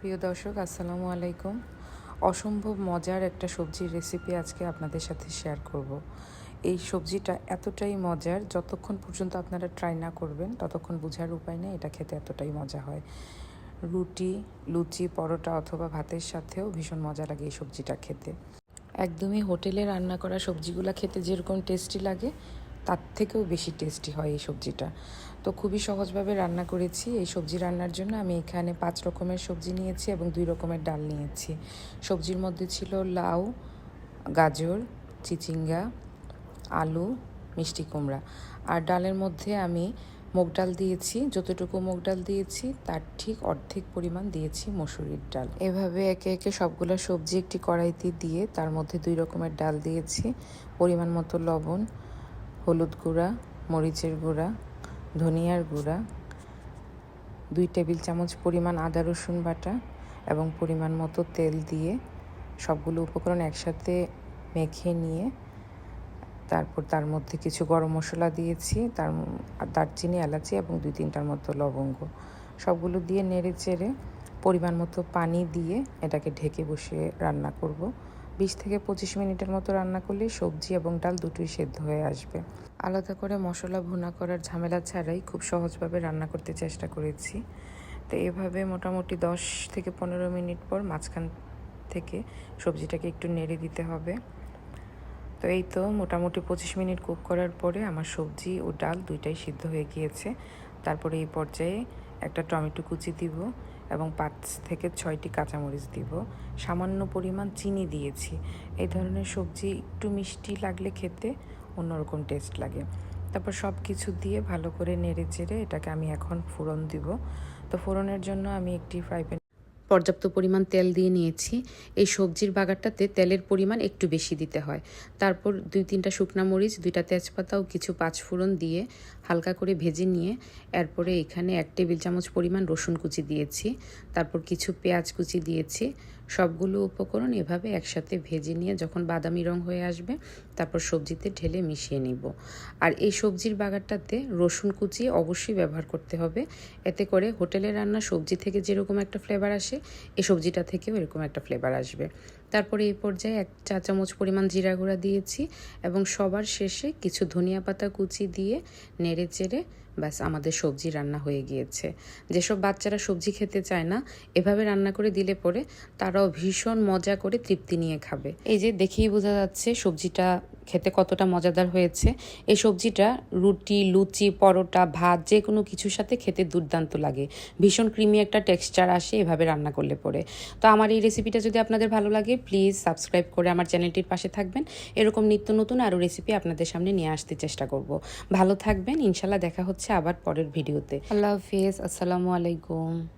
প্রিয় দর্শক, আসসালামু আলাইকুম। অসম্ভব মজার একটা সবজির রেসিপি আজকে আপনাদের সাথে শেয়ার করব। এই সবজিটা এতটাই মজার, যতক্ষণ পর্যন্ত আপনারা ট্রাই না করবেন ততক্ষণ বোঝার উপায় নেই এটা খেতে এতটাই মজা হয়। রুটি, লুচি, পরোটা অথবা ভাতের সাথেও ভীষণ মজা লাগে এই সবজিটা খেতে। একদমই হোটেলে রান্না করা সবজিগুলো খেতে যেরকম টেস্টি লাগে তার থেকেও বেশি টেস্টি হয় এই সবজিটা। তো খুবই সহজভাবে রান্না করেছি। এই সবজি রান্নার জন্য আমি এখানে 5 রকমের সবজি নিয়েছি এবং 2 রকমের ডাল নিয়েছি। সবজির মধ্যে ছিল লাউ, গাজর, চিচিঙ্গা, আলু, মিষ্টি কুমড়া। আর ডালের মধ্যে আমি মুগ ডাল দিয়েছি। যতটুকু মুগ ডাল দিয়েছি তার ঠিক অর্ধেক পরিমাণ দিয়েছি মসুরির ডাল। এভাবে একে একে সবগুলো সবজি একটি কড়াইতে দিয়ে তার মধ্যে 2 রকমের ডাল দিয়েছি। পরিমাণ মতো লবণ, হলুদ গুঁড়া, মরিচের গুঁড়া, ধনিয়ার গুঁড়া, 2 টেবিল চামচ পরিমাণ আদা রসুন বাটা এবং পরিমাণ মতো তেল দিয়ে সবগুলো উপকরণ একসাথে মেখে নিয়ে তারপর তার মধ্যে কিছু গরম মশলা দিয়েছি, দারচিনি, এলাচি এবং 2-3টার মতো লবঙ্গ। সবগুলো দিয়ে নেড়ে চেড়ে পরিমাণ মতো পানি দিয়ে এটাকে ঢেকে বসিয়ে রান্না করব। 20 থেকে 25 মিনিটের মতো রান্না করলে সবজি এবং ডাল দুটোই সেদ্ধ হয়ে আসবে। আলাদা করে মশলা ভুনা করার ঝামেলা ছাড়াই খুব সহজভাবে রান্না করতে চেষ্টা করেছি। তো এভাবে মোটামুটি 10 থেকে 15 মিনিট পর মাঝখান থেকে সবজিটাকে একটু নেড়ে দিতে হবে। তো এই তো মোটামুটি 25 মিনিট কুক করার পরে আমার সবজি ও ডাল দুইটাই সিদ্ধ হয়ে গিয়েছে। তারপরে এই পর্যায়ে একটা টমেটো কুচি দিব এবং 5 থেকে 6টি কাঁচামরিচ দিব। সামান্য পরিমাণ চিনি দিয়েছি। এই ধরনের সবজি একটু মিষ্টি লাগলে খেতে অন্যরকম টেস্ট লাগে। তারপর সব কিছু দিয়ে ভালো করে নেড়ে চেড়ে এটাকে আমি এখন ফোড়ন দিব। তো ফোড়নের জন্য আমি একটি ফ্রাই প্যান পর্যাপ্ত পরিমাণ তেল দিয়ে নিয়েছি। এই সবজির বাগারটাতে তেলের পরিমাণ একটু বেশি দিতে হয়। তারপর 2-3টা শুকনা মরিচ, 2টা তেজপাতা ও কিছু পাঁচফোড়ন দিয়ে হালকা করে ভেজে নিয়ে এরপরে এখানে 1 টেবিল চামচ পরিমাণ রসুন কুচি দিয়েছি। তারপর কিছু পেঁয়াজ কুচি দিয়েছি। সবগুলো উপকরণ এভাবে একসাথে ভেজে নিয়ে যখন বাদামি রং হয়ে আসবে তারপর সবজিতে ঢেলে মিশিয়ে নিব। আর এই সবজির বাগারটাতে রসুন কুচি অবশ্যই ব্যবহার করতে হবে। এতে করে হোটেলে রান্না সবজি থেকে যেরকম একটা ফ্লেভার আসে এই সবজিটা থেকেও এরকম একটা ফ্লেভার আসবে। তারপরে এই পর্যায়ে 1 চা চামচ পরিমাণ জিরা গুঁড়া দিয়েছি এবং সবার শেষে কিছু ধনিয়া পাতা কুচি দিয়ে নেড়ে চেড়ে ব্যাস আমাদের সবজি রান্না হয়ে গিয়েছে। যেসব বাচ্চারা সবজি খেতে চায় না এভাবে রান্না করে দিলে পরে তারাও ভীষণ মজা করে তৃপ্তি নিয়ে খাবে। এই যে দেখেই বোঝা যাচ্ছে সবজিটা খেতে কতটা মজাদার হয়েছে। এই সবজিটা রুটি, লুচি, পরোটা, ভাত যে কোনো কিছুর সাথে খেতে দুর্দান্ত লাগে। ভীষণ ক্রিমি একটা টেক্সচার আসে এভাবে রান্না করলে পরে। তো আমার এই রেসিপিটা যদি আপনাদের ভালো লাগে প্লিজ সাবস্ক্রাইব করে আমার চ্যানেলটির পাশে থাকবেন। এরকম নিত্য নতুন আরও রেসিপি আপনাদের সামনে নিয়ে আসতে চেষ্টা করব। ভালো থাকবেন। ইনশাল্লাহ দেখা হচ্ছে আবার পরের ভিডিওতে। আল্লাহ হাফিজ। আসসালামু আলাইকুম।